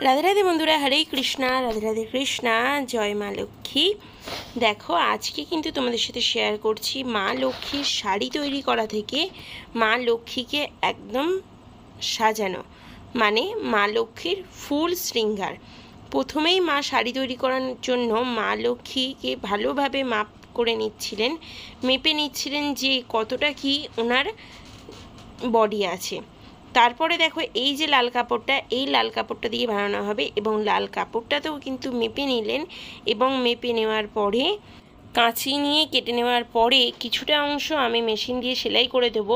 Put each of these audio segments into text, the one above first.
রাধে রাধে বন্ধুরা, হরে কৃষ্ণা, রাধে রাধে কৃষ্ণা, জয় মা লক্ষ্মী। দেখো আজকে কিন্তু তোমাদের সাথে শেয়ার করছি মা লক্ষ্মীর শাড়ি তৈরি করা থেকে মা লক্ষ্মীকে একদম সাজানো, মানে মা লক্ষ্মীর ফুল শৃঙ্গার। প্রথমেই মা শাড়ি তৈরি করার জন্য মা লক্ষ্মীকে ভালোভাবে মাপ করে নিচ্ছিলেন, মেপে নিচ্ছিলেন যে কতটা কি ওনার বডি আছে। তারপরে দেখো এই যে লাল কাপড়টা, এই লাল কাপড়টা দিয়ে বানানো হবে এবং লাল কাপড়টাতেও কিন্তু মেপে নিলেন এবং মেপে নেওয়ার পরে কাঁচি নিয়ে কেটে নেওয়ার পরে কিছুটা অংশ আমি মেশিন দিয়ে সেলাই করে দেবো।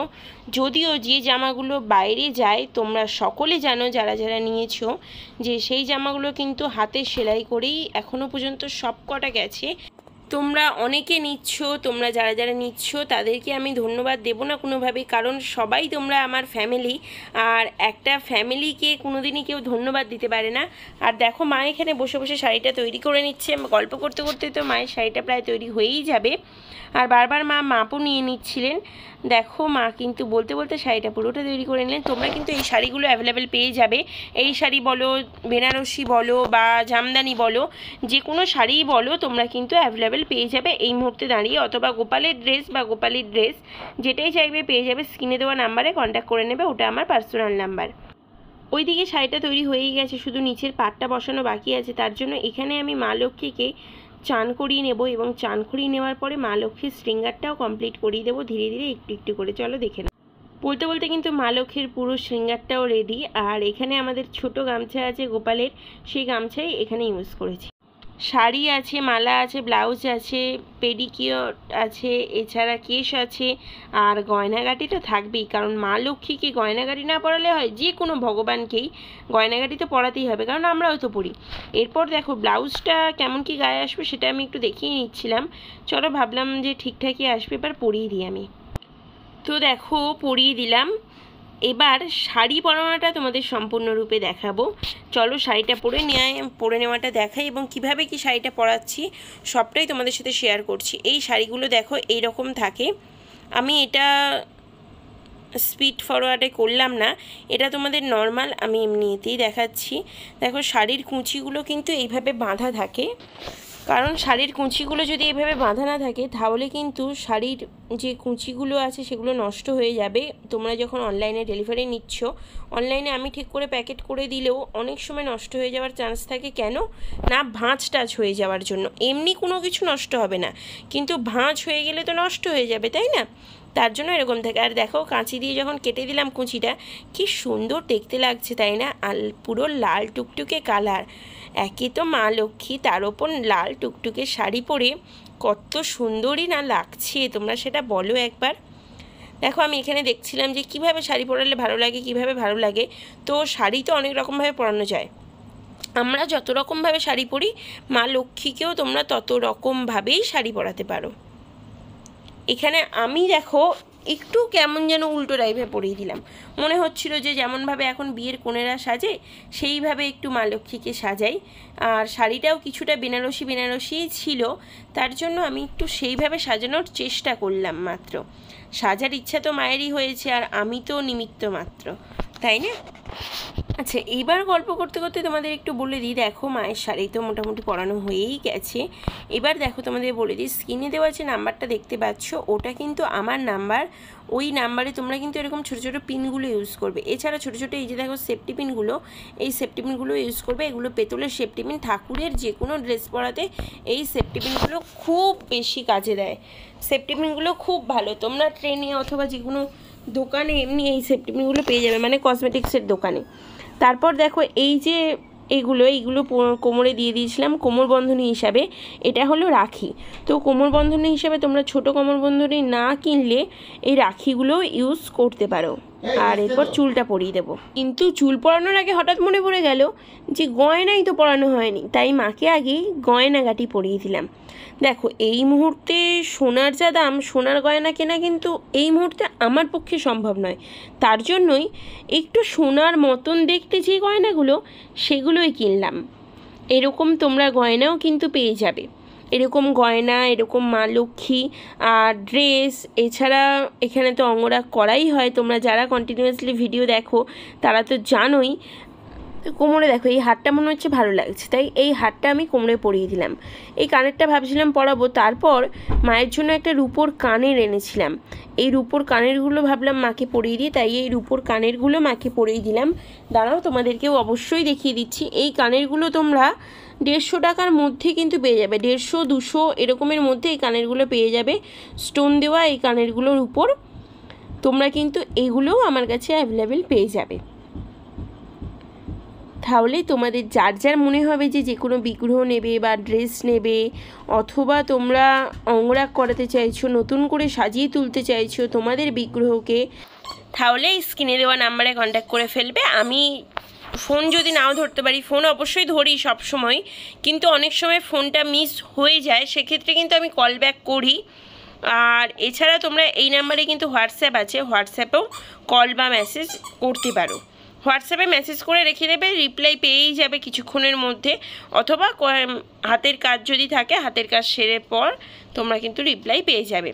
যদিও যে জামাগুলো বাইরে যায় তোমরা সকলে জানো, যারা যারা নিয়েছো, যে সেই জামাগুলো কিন্তু হাতে সেলাই করেই এখনও পর্যন্ত সব কটা গেছে। তোমরা অনেকে নিচ্ছ, তোমরা যারা যারা নিচ্ছ তাদেরকে আমি ধন্যবাদ দেবো না কোনোভাবে, কারণ সবাই তোমরা আমার ফ্যামিলি, আর একটা ফ্যামিলিকে কোনোদিনই কেউ ধন্যবাদ দিতে পারে না। আর দেখো মা এখানে বসে বসে শাড়িটা তৈরি করে নিচ্ছে, গল্প করতে করতে তো মায়ের শাড়িটা প্রায় তৈরি হয়েই যাবে। আর বারবার মা মাপও নিয়ে নিচ্ছিলেন। দেখো মা কিন্তু বলতে বলতে শাড়িটা পুরোটা তৈরি করে নিলেন। তোমরা কিন্তু এই শাড়িগুলো অ্যাভেলেবেল পেয়ে যাবে। এই শাড়ি বলো, বেনারসি বলো বা জামদানি বলো, যে কোনো শাড়িই বলো তোমরা কিন্তু অ্যাভেলেবেল পেয়ে যাবে এই মুহূর্তে দাঁড়িয়ে, অথবা গোপালের ড্রেস বা গোপালীর ড্রেস যেটাই চাইবে পেয়ে যাবে। স্ক্রিনে দেওয়া নাম্বারে কন্ট্যাক্ট করে নেবে, ওটা আমার পার্সোনাল নাম্বার। ওইদিকে শাড়িটা তৈরি হয়েই গেছে, শুধু নিচের পাটটা বসানো বাকি আছে। তার জন্য এখানে আমি মা লক্ষ্মীকে চান করিয়ে নেব এবং চান করিয়ে নেওয়ার পরে মা লক্ষ্মীর শৃঙ্গারটাও কমপ্লিট করিয়ে দেবো ধীরে ধীরে, একটু একটু করে। চলো দেখে নাও। বলতে বলতে কিন্তু মা লক্ষ্মীর পুরো শৃঙ্গারটাও রেডি। আর এখানে আমাদের ছোট গামছা আছে গোপালের, সেই গামছাই এখানে ইউজ করেছি। শাড়ি আছে, মালা আছে, ব্লাউজ আছে, পেডিকিওর আছে, এছাড়া কেশ আছে, আর গয়নাগাটি তো থাকবেই, কারণ মা লক্ষ্মীকে গয়নাগাটি না পরালে হয়? যে কোনো ভগবানকেই গয়নাগাটি তো পরাতেই হবে, কারণ আমরাও তো পরি। এরপর দেখো ব্লাউজটা কেমন কি গায়ে আসবে সেটা আমি একটু দেখিয়ে নিচ্ছিলাম। চলো, ভাবলাম যে ঠিকঠাকই আসবে, এবার পরিয়ে দিই আমি। তো দেখো পরিয়ে দিলাম। এবার শাড়ি পরানোটা তোমাদের সম্পূর্ণরূপে দেখাবো। চলো শাড়িটা পরে নেওয়াটা দেখাই এবং কিভাবে কি শাড়িটা পরাচ্ছি সবটাই তোমাদের সাথে শেয়ার করছি। এই শাড়িগুলো দেখো এই রকম থাকে। আমি এটা স্পিড ফরওয়ার্ডে করলাম না, এটা তোমাদের নর্মাল আমি এমনিতেই দেখাচ্ছি। দেখো শাড়ির কুঁচিগুলো কিন্তু এইভাবে বাঁধা থাকে, কারণ শাড়ির কুঁচিগুলো যদি এভাবে বাঁধা না থাকে তাহলে কিন্তু শাড়ির যে কুঁচিগুলো আছে সেগুলো নষ্ট হয়ে যাবে। তোমরা যখন অনলাইনে ডেলিভারি নিচ্ছ, অনলাইনে আমি ঠিক করে প্যাকেট করে দিলেও অনেক সময় নষ্ট হয়ে যাওয়ার চান্স থাকে। কেন না, ভাঁজ টাচ হয়ে যাওয়ার জন্য। এমনি কোনো কিছু নষ্ট হবে না, কিন্তু ভাঁজ হয়ে গেলে তো নষ্ট হয়ে যাবে, তাই না? তার জন্য এরকম থাকে। আর দেখো কাঁচি দিয়ে যখন কেটে দিলাম কুঁচিটা, কি সুন্দর দেখতে লাগছে, তাই না? আর পুরো লাল টুকটুকে কালার। একে তো মা লক্ষ্মী, তার ওপর লাল টুকটুকে শাড়ি পরে কত সুন্দরই না লাগছে, তোমরা সেটা বলো একবার। দেখো আমি এখানে দেখছিলাম যে কিভাবে শাড়ি পরালে ভালো লাগে, কিভাবে ভালো লাগে। তো শাড়ি তো অনেক রকমভাবে পরানো যায়। আমরা যত রকমভাবে শাড়ি পরি, মা লক্ষ্মীকেও তোমরা তত রকমভাবেই শাড়ি পরাতে পারো। এখানে আমি দেখো একটু কেমন যেন উল্টো টাইপে পরিয়ে দিলাম। মনে হচ্ছিল যে যেমনভাবে এখন বিয়ের কনেরা সাজে সেইভাবে একটু মা লক্ষ্মীকে সাজাই। আর শাড়িটাও কিছুটা বেনারসিই ছিল, তার জন্য আমি একটু সেইভাবে সাজানোর চেষ্টা করলাম মাত্র। সাজার ইচ্ছা তো মায়েরই হয়েছে, আর আমি তো নিমিত্ত মাত্র, তাই না? আচ্ছা, এইবার গল্প করতে করতে তোমাদের একটু বলে দিই। দেখো মায়ের শাড়ি তো মোটামুটি পরানো হয়েই গেছে। এবার দেখো তোমাদের বলে দিই, স্ক্রিনে দেওয়া যে নাম্বারটা দেখতে পাচ্ছ ওটা কিন্তু আমার নাম্বার। ওই নাম্বারে তোমরা কিন্তু এরকম ছোটো ছোটো পিনগুলো ইউজ করবে। এছাড়া ছোটো ছোটো এই যে দেখো সেফটি পিনগুলো, এই সেফটি পিনগুলো ইউজ করবে। এগুলো পেতলের সেফটি পিন, ঠাকুরের যে কোনো ড্রেস পরাতে এই সেফটি পিনগুলো খুব বেশি কাজে দেয়। সেফটি পিনগুলো খুব ভালো, তোমরা ট্রেনে অথবা যে কোনো দোকানে এমনি এই সেফটি পিনগুলো পেয়ে যাবে, মানে কসমেটিক্সের দোকানে। তারপর দেখো এই যে এইগুলো কোমরে দিয়ে দিয়েছিলাম কোমর বন্ধনী হিসাবে। এটা হলো রাখি। তো কোমর বন্ধনী হিসাবে তোমরা ছোট কোমর বন্ধনী না কিনলে এই রাখিগুলো ইউজ করতে পারো। আর এরপর চুলটা পরিয়ে দেবো। কিন্তু চুল পরানোর আগে হঠাৎ মনে পড়ে গেল যে গয়নাই তো পরানো হয়নি, তাই মাকে আগেই গয়নাগাটি পরিয়ে দিলাম। দেখো এই মুহূর্তে সোনার যা দাম, সোনার গয়না কেনা কিন্তু এই মুহূর্তে আমার পক্ষে সম্ভব নয়। তার জন্যই একটু সোনার মতন দেখতে যে গয়নাগুলো সেগুলোই কিনলাম। এরকম তোমরা গয়নাও কিন্তু পেয়ে যাবে। এরকম গয়না, এরকম মা লক্ষ্মী আর ড্রেস, এছাড়া এখানে তো অঙ্গরাগ করাই হয়। তোমরা যারা কন্টিনিউয়াসলি ভিডিও দেখো তারা তো জানোই। তো কোমরে দেখো এই হারটা মনে হচ্ছে ভালো লাগছে, তাই এই হারটা আমি কোমরে পরিয়ে দিলাম। এই কানেরটা ভাবছিলাম পরাবো, তারপর মায়ের জন্য একটা রূপোর কানের এনেছিলাম। এই রূপোর কানেরগুলো ভাবলাম মাকে পরিয়ে দিই, তাই এই রূপোর কানেরগুলো মাকে পরিয়ে দিলাম। দাঁড়াও তোমাদেরকেও অবশ্যই দেখিয়ে দিচ্ছি। এই কানেরগুলো তোমরা 150 টাকার মধ্যে কিন্তু পেয়ে যাবে, 150-200 এরকমের মধ্যে এই কানেরগুলো পেয়ে যাবে। স্টোন দেওয়া এই কানেরগুলোর উপর তোমরা কিন্তু এইগুলোও আমার কাছে অ্যাভেলেবেল পেয়ে যাবে। তাহলে তোমাদের যার যার মনে হবে যে কোনো বিগ্রহ নেবে বা ড্রেস নেবে, অথবা তোমরা অঙ্গরাগ করাতে চাইছো, নতুন করে সাজিয়ে তুলতে চাইছো তোমাদের বিগ্রহকে, তাহলে স্ক্রিনে দেওয়া নাম্বারে কন্ট্যাক্ট করে ফেলবে। আমি ফোন যদি নাও ধরতে পারি, ফোন অবশ্যই ধরি সব সময়, কিন্তু অনেক সময় ফোনটা মিস হয়ে যায়, সেক্ষেত্রে কিন্তু আমি কল ব্যাক করি। আর এছাড়া তোমরা এই নাম্বারে কিন্তু হোয়াটসঅ্যাপ আছে, হোয়াটসঅ্যাপেও কল বা মেসেজ করতে পারো। হোয়াটসঅ্যাপে মেসেজ করে রেখে দেবে, রিপ্লাই পেয়েই যাবে কিছুক্ষণের মধ্যে, অথবা হাতের কাজ যদি থাকে হাতের কাজ সেরে পর তোমরা কিন্তু রিপ্লাই পেয়ে যাবে।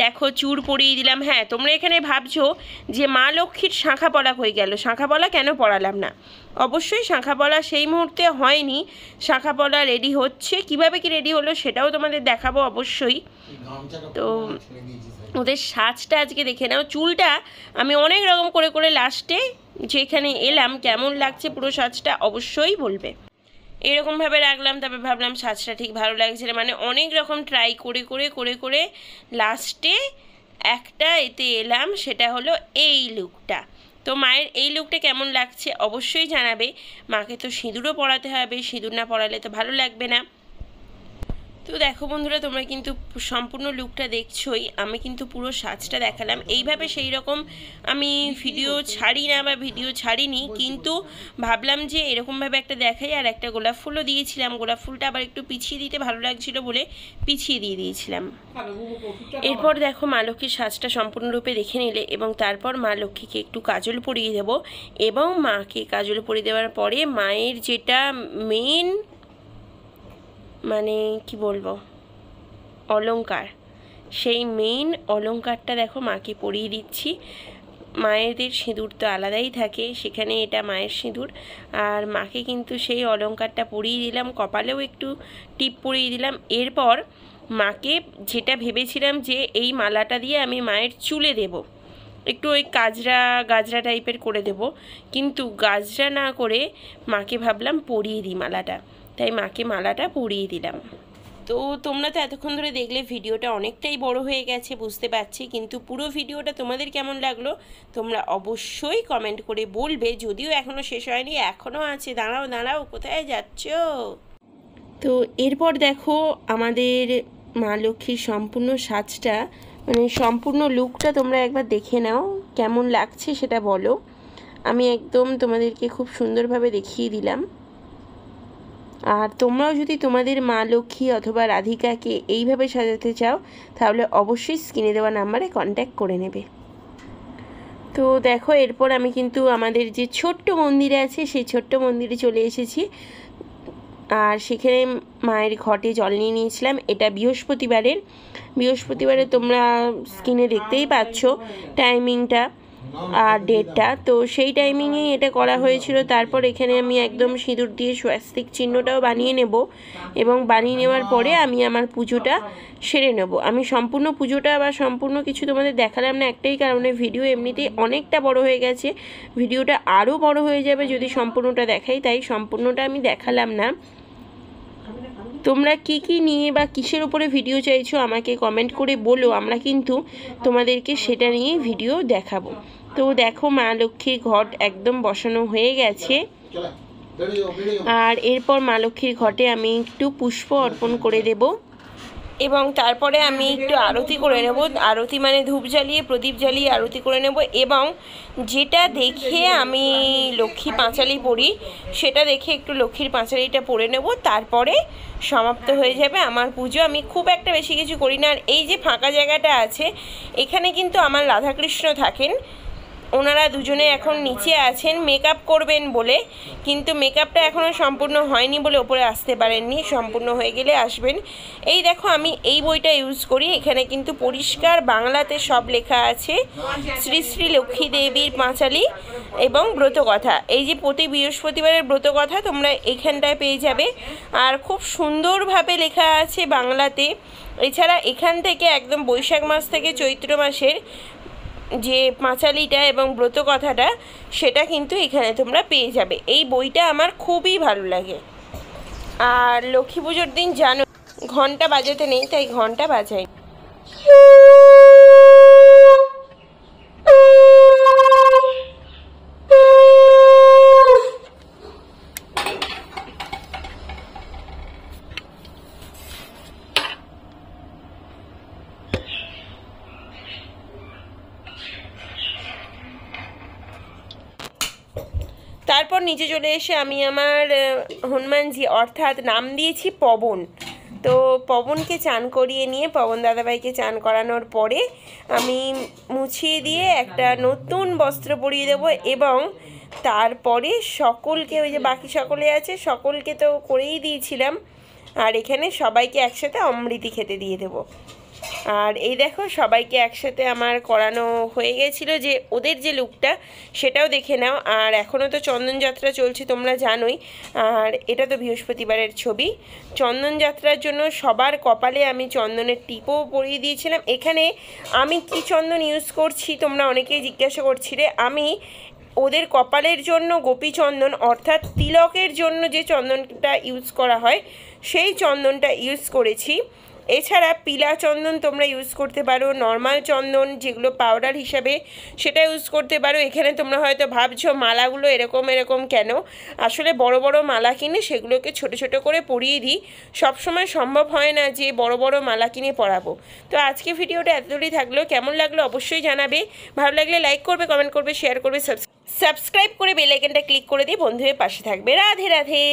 দেখো চূড় পরিয়ে দিলাম। হ্যাঁ, তোমরা এখানে ভাবছো যে মা লক্ষ্মীর শাঁখা পলা হয়ে গেল, শাঁখা পলা কেন পরালাম না? অবশ্যই শাঁখা পলা সেই মুহূর্তে হয়নি, শাঁখা পলা রেডি হচ্ছে। কিভাবে কি রেডি হলো সেটাও তোমাদের দেখাবো অবশ্যই। তো ওদের সাজটা আজকে দেখে নাও। চুলটা আমি অনেক রকম করে করে লাস্টে যেখানে এলাম কেমন লাগছে পুরো সাজটা অবশ্যই বলবে। এরকমভাবে রাখলাম, তারপর ভাবলাম সাজটা ঠিক ভালো লাগছে না, মানে অনেক রকম ট্রাই করে করে করে করে লাস্টে একটা এতে এলাম, সেটা হলো এই লুকটা। তো মায়ের এই লুকটা কেমন লাগছে অবশ্যই জানাবে। মাকে তো সিঁদুরও পরাতে হবে, সিঁদুর না পরালে তো ভালো লাগবে না। তো দেখো বন্ধুরা, তোমরা কিন্তু সম্পূর্ণ লুকটা দেখছোই, আমি কিন্তু পুরো সাজটা দেখালাম। এইভাবে সেই রকম আমি ভিডিও ছাড়ি না বা ভিডিও ছাড়িনি, কিন্তু ভাবলাম যে এরকমভাবে একটা দেখাই। আর একটা গোলাপ ফুলও দিয়েছিলাম, গোলাপ ফুলটা আবার একটু পিছিয়ে দিতে ভালো লাগছিলো বলে পিছিয়ে দিয়ে দিয়েছিলাম। এরপর দেখো মা লক্ষ্মীর সাজটা সম্পূর্ণরূপে দেখে নিলে, এবং তারপর মা লক্ষ্মীকে একটু কাজল পরিয়ে দেব। এবং মাকে কাজল পরিয়ে দেওয়ার পরে মায়ের যেটা মেন মানে কি বলবো অলংকার, সেই মেইন অলংকারটা দেখো মাকে পরিয়ে দিচ্ছি। মায়েদের সিঁদুর তো আলাদাই থাকে, সেখানে এটা মায়ের সিঁদুর, আর মাকে কিন্তু সেই অলংকারটা পরিয়ে দিলাম। কপালেও একটু টিপ পরিয়ে দিলাম। এরপর মাকে যেটা ভেবেছিলাম যে এই মালাটা দিয়ে আমি মায়ের চুলে দেব, একটু ওই গাজরা টাইপের করে দেব, কিন্তু গাজরা না করে মাকে ভাবলাম পরিয়ে দিই মালাটা, তাই মাকে মালাটা পরিয়ে দিলাম। তো তোমরা তো এতক্ষণ ধরে দেখলে ভিডিওটা অনেকটাই বড় হয়ে গেছে বুঝতে পারছি, কিন্তু পুরো ভিডিওটা তোমাদের কেমন লাগলো তোমরা অবশ্যই কমেন্ট করে বলবে। যদিও এখনও শেষ হয়নি, এখনও আছে। দাঁড়াও কোথায় যাচ্ছ? তো এরপর দেখো আমাদের মা লক্ষ্মীর সম্পূর্ণ সাজটা, মানে সম্পূর্ণ লুকটা তোমরা একবার দেখে নাও, কেমন লাগছে সেটা বলো। আমি একদম তোমাদেরকে খুব সুন্দরভাবে দেখিয়ে দিলাম। আর তোমরাও যদি তোমাদের মা লক্ষ্মী অথবা রাধিকাকে এইভাবে সাজাতে চাও, তাহলে অবশ্যই স্ক্রিনে দেওয়া নাম্বারে কন্ট্যাক্ট করে নেবে। তো দেখো এরপর আমি কিন্তু আমাদের যে ছোট্ট মন্দিরে আছে সেই ছোট্ট মন্দিরে চলে এসেছি। আর সেখানে মায়ের ঘটে জল নিয়ে নিয়েছিলাম। এটা বৃহস্পতিবারে তোমরা স্ক্রিনে দেখতেই পাচ্ছ টাইমিংটা আর ডেটটা। তো সেই টাইমিংয়েই এটা করা হয়েছিল। তারপর এখানে আমি একদম সিঁদুর দিয়ে স্বস্তিক চিহ্নটাও বানিয়ে নেব, এবং বানিয়ে নেওয়ার পরে আমি আমার পুজোটা সেরে নেব। আমি সম্পূর্ণ পুজোটা বা সম্পূর্ণ কিছু তোমাদের দেখালাম না, একটাই কারণে ভিডিও এমনিতেই অনেকটা বড় হয়ে গেছে, ভিডিওটা আরও বড় হয়ে যাবে যদি সম্পূর্ণটা দেখাই, তাই সম্পূর্ণটা আমি দেখালাম না। তোমরা কি নিয়ে বা কিসের উপরে ভিডিও চাইছো আমাকে কমেন্ট করে বলো, আমরা কিন্তু তোমাদেরকে সেটা নিয়ে ভিডিও দেখাবো। তো দেখো মা লক্ষ্মীর ঘট একদম বসানো হয়ে গেছে। আর এরপর মা লক্ষ্মীর ঘটে আমি একটু পুষ্প অর্পণ করে দেব, এবং তারপরে আমি একটু আরতি করে নেব। আরতি মানে ধূপ জ্বালিয়ে প্রদীপ জ্বালিয়ে আরতি করে নেব, এবং যেটা দেখে আমি লক্ষ্মী পাঁচালি পড়ি সেটা দেখে একটু লক্ষ্মীর পাঁচালিটা পড়ে নেব, তারপরে সমাপ্ত হয়ে যাবে আমার পুজো। আমি খুব একটা বেশি কিছু করি না। আর এই যে ফাঁকা জায়গাটা আছে, এখানে কিন্তু আমার রাধাকৃষ্ণ থাকেন, ওনারা দুজনে এখন নিচে আছেন মেকআপ করবেন বলে, কিন্তু মেকআপটা এখনও সম্পূর্ণ হয়নি বলে ওপরে আসতে পারেননি, সম্পূর্ণ হয়ে গেলে আসবেন। এই দেখো আমি এই বইটা ইউজ করি, এখানে কিন্তু পরিষ্কার বাংলাতে সব লেখা আছে, শ্রী শ্রী লক্ষ্মী দেবীর পাঁচালী এবং ব্রতকথা। এই যে প্রতি বৃহস্পতিবারের ব্রতকথা তোমরা এখানটায় পেয়ে যাবে, আর খুব সুন্দরভাবে লেখা আছে বাংলাতে। এছাড়া এখান থেকে একদম বৈশাখ মাস থেকে চৈত্র মাসের যে পাঁচালীটা এবং ব্রতকথাটা সেটা কিন্তু এখানে তোমরা পেয়ে যাবে। এই বইটা আমার খুবই ভালো লাগে। আর লক্ষ্মী পুজোর দিন জানো ঘন্টা বাজাতে নেই, তাই ঘন্টা বাজাই। তারপর নিচে চলে এসে আমি আমার হনুমানজি অর্থাৎ নাম দিয়েছি পবন, তো পবনকে চান করিয়ে নিয়ে পবন দাদাভাইকে চান করানোর পরে আমি মুছিয়ে দিয়ে একটা নতুন বস্ত্র পরিয়ে দেবো, এবং তারপরে সকলকে, ওই যে বাকি সকলে আছে সকলকে তো করেই দিয়েছিলাম, আর এখানে সবাইকে একসাথে অমৃতি খেতে দিয়ে দেবো। আর এই দেখো সবাইকে একসাথে আমার করানো হয়ে গেছিলো, যে ওদের যে লুকটা সেটাও দেখে নাও। আর এখনও তো চন্দনযাত্রা চলছে তোমরা জানোই, আর এটা তো বৃহস্পতিবারের ছবি। চন্দনযাত্রার জন্য সবার কপালে আমি চন্দনের টিপও পরিয়ে দিয়েছিলাম। এখানে আমি কি চন্দন ইউজ করছি তোমরা অনেকেই জিজ্ঞাসা করছিলে, আমি ওদের কপালের জন্য গোপীচন্দন অর্থাৎ তিলকের জন্য যে চন্দনটা ইউজ করা হয় সেই চন্দনটা ইউজ করেছি। এছাড়া পিলা চন্দন তোমরা ইউজ করতে পারো, নর্মাল চন্দন যেগুলো পাউডার হিসাবে সেটা ইউজ করতে পারো। এখানে তোমরা হয়তো ভাবছো মালাগুলো এরকম এরকম কেন, আসলে বড় বড় মালা কিনে সেগুলোকে ছোট ছোট করে পরিয়ে দিই, সবসময় সম্ভব হয় না যে বড় বড় মালা কিনে পরাবো। তো আজকে ভিডিওটা এতদূরই থাকলো, কেমন লাগলো অবশ্যই জানাবে, ভালো লাগলে লাইক করবে, কমেন্ট করবে, শেয়ার করবে, সাবস্ক্রাইব করে বেল আইকনটা ক্লিক করে দিয়ে বন্ধুদের পাশে থাকবে। রাধে রাধে।